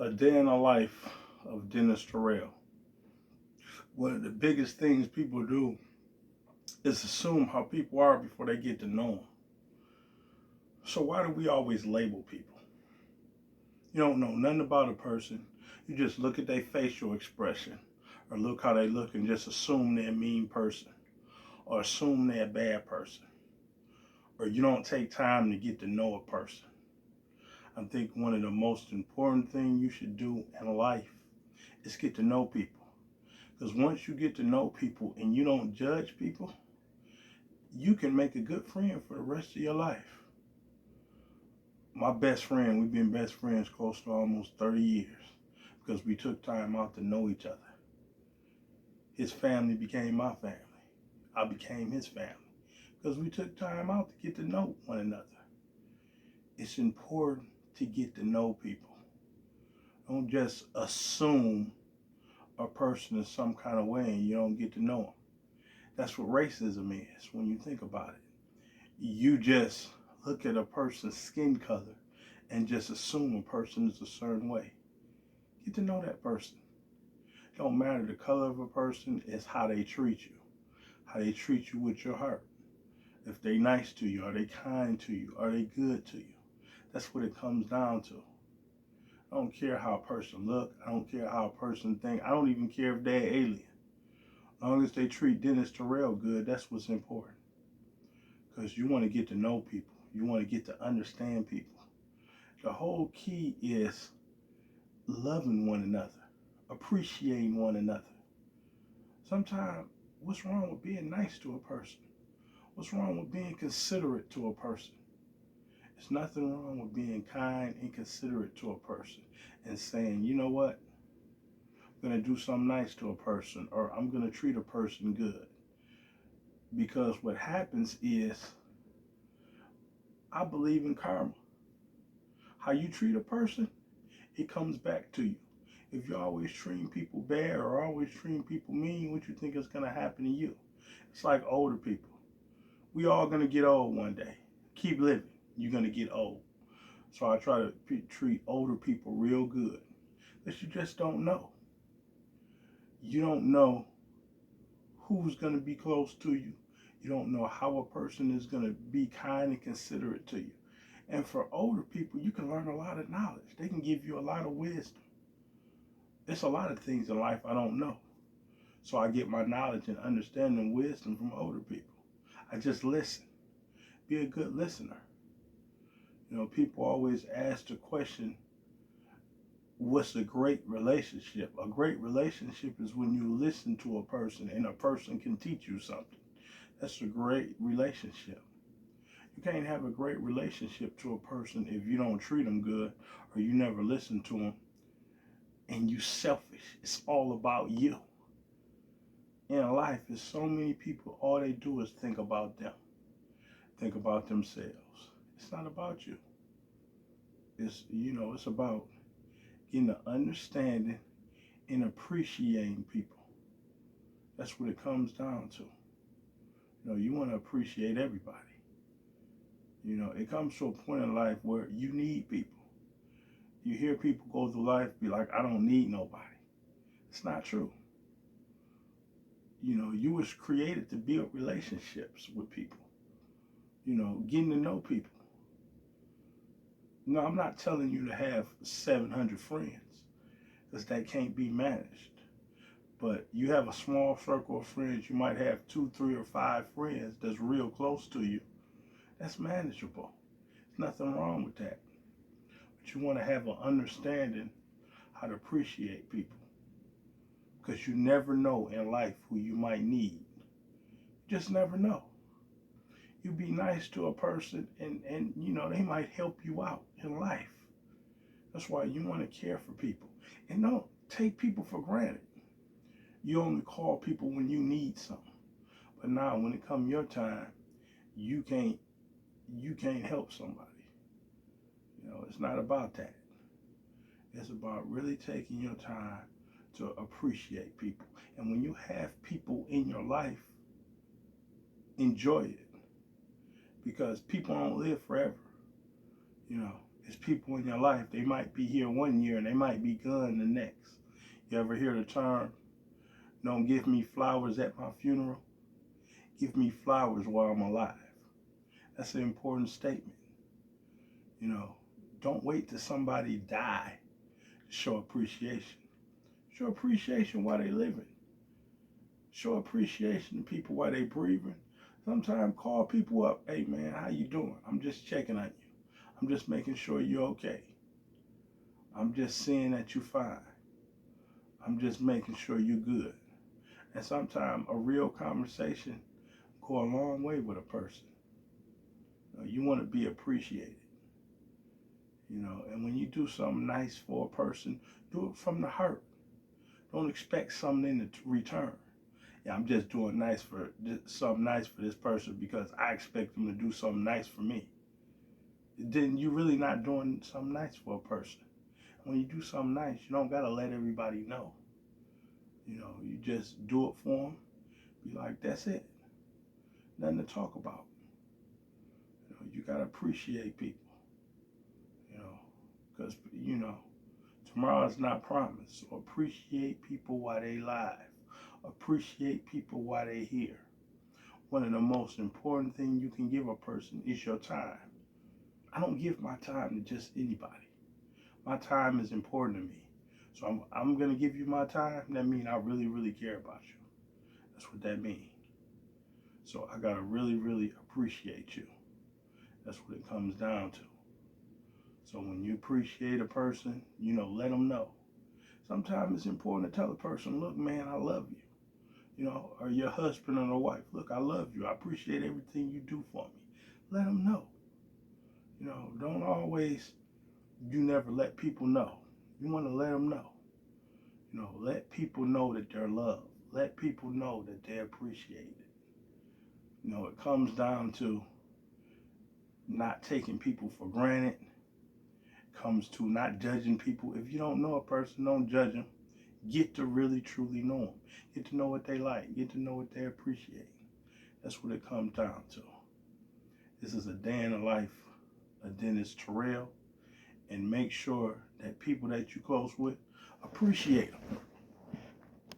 A Day in the Life of Dennis Terrell. One of the biggest things people do is assume how people are before they get to know them. So why do we always label people? You don't know nothing about a person. You just look at their facial expression or look how they look and just assume they're a mean person or assume they're a bad person. Or you don't take time to get to know a person. I think one of the most important things you should do in life is get to know people. Because once you get to know people and you don't judge people, you can make a good friend for the rest of your life. My best friend, we've been best friends close to almost 30 years because we took time out to know each other. His family became my family. I became his family because we took time out to get to know one another. It's important to get to know people. Don't just assume a person is some kind of way and you don't get to know them. That's what racism is when you think about it. You just look at a person's skin color and just assume a person is a certain way. Get to know that person. Don't matter the color of a person, it's how they treat you. How they treat you with your heart. If they nice to you, are they kind to you, are they good to you? That's what it comes down to. I don't care how a person look. I don't care how a person think. I don't even care if they're alien. As long as they treat Dennis Terrell good, that's what's important. Because you want to get to know people. You want to get to understand people. The whole key is loving one another, appreciating one another. Sometimes, what's wrong with being nice to a person? What's wrong with being considerate to a person? There's nothing wrong with being kind and considerate to a person and saying, you know what? I'm going to do something nice to a person or I'm going to treat a person good. Because what happens is, I believe in karma. How you treat a person, it comes back to you. If you're always treating people bad or always treating people mean, what you think is going to happen to you? It's like older people. We all going to get old one day. Keep living. You're going to get old. So I try to treat older people real good. But you just don't know. You don't know who's going to be close to you. You don't know how a person is going to be kind and considerate to you. And for older people, you can learn a lot of knowledge. They can give you a lot of wisdom. There's a lot of things in life I don't know. So I get my knowledge and understanding and wisdom from older people. I just listen. Be a good listener. You know, people always ask the question, what's a great relationship? A great relationship is when you listen to a person and a person can teach you something. That's a great relationship. You can't have a great relationship to a person if you don't treat them good or you never listen to them and you selfish. It's all about you. In life, there's so many people, all they do is think about them. Think about themselves. It's not about you. It's about getting an understanding and appreciating people. That's what it comes down to. You want to appreciate everybody. It comes to a point in life where you need people. You hear people go through life be like, I don't need nobody. It's not true. You was created to build relationships with people. Getting to know people. No, I'm not telling you to have 700 friends because that can't be managed. But you have a small circle of friends. You might have 2, 3, or 5 friends that's real close to you. That's manageable. There's nothing wrong with that. But you want to have an understanding how to appreciate people. Because you never know in life who you might need. You just never know. You be nice to a person and they might help you out in life. That's why you want to care for people. And don't take people for granted. You only call people when you need something. But now when it comes your time, you can't help somebody. It's not about that. It's about really taking your time to appreciate people. And when you have people in your life, enjoy it. Because people don't live forever. It's people in your life, they might be here 1 year and they might be gone the next. You ever hear the term, don't give me flowers at my funeral? Give me flowers while I'm alive. That's an important statement. You know, don't wait till somebody die to show appreciation. Show appreciation while they living. Show appreciation to people while they breathing. Sometimes call people up. Hey man, how you doing? I'm just checking on you. I'm just making sure you're okay. I'm just seeing that you're fine. I'm just making sure you're good. And sometimes a real conversation go a long way with a person. You want to be appreciated. And when you do something nice for a person, do it from the heart. Don't expect something in return. Yeah, I'm just doing something nice for this person because I expect them to do something nice for me. Then you're really not doing something nice for a person. When you do something nice, you don't gotta let everybody know. You just do it for them. Be like, that's it. Nothing to talk about. You gotta appreciate people. Because tomorrow is not promised. So appreciate people while they live. Appreciate people while they here. One of the most important things you can give a person is your time. I don't give my time to just anybody. My time is important to me. So I'm going to give you my time. That means I really, really care about you. That's what that means. So I got to really, really appreciate you. That's what it comes down to. So when you appreciate a person, let them know. Sometimes it's important to tell a person, look, man, I love you. Or your husband or the wife, look, I love you. I appreciate everything you do for me. Let them know. Don't always, you never let people know. You want to let them know. Let people know that they're loved. Let people know that they're appreciated. It comes down to not taking people for granted. It comes to not judging people. If you don't know a person, don't judge them. Get to really, truly know them. Get to know what they like. Get to know what they appreciate. That's what it comes down to. This is a day in the life of Dennis Terrell. And make sure that people that you're close with, appreciate them.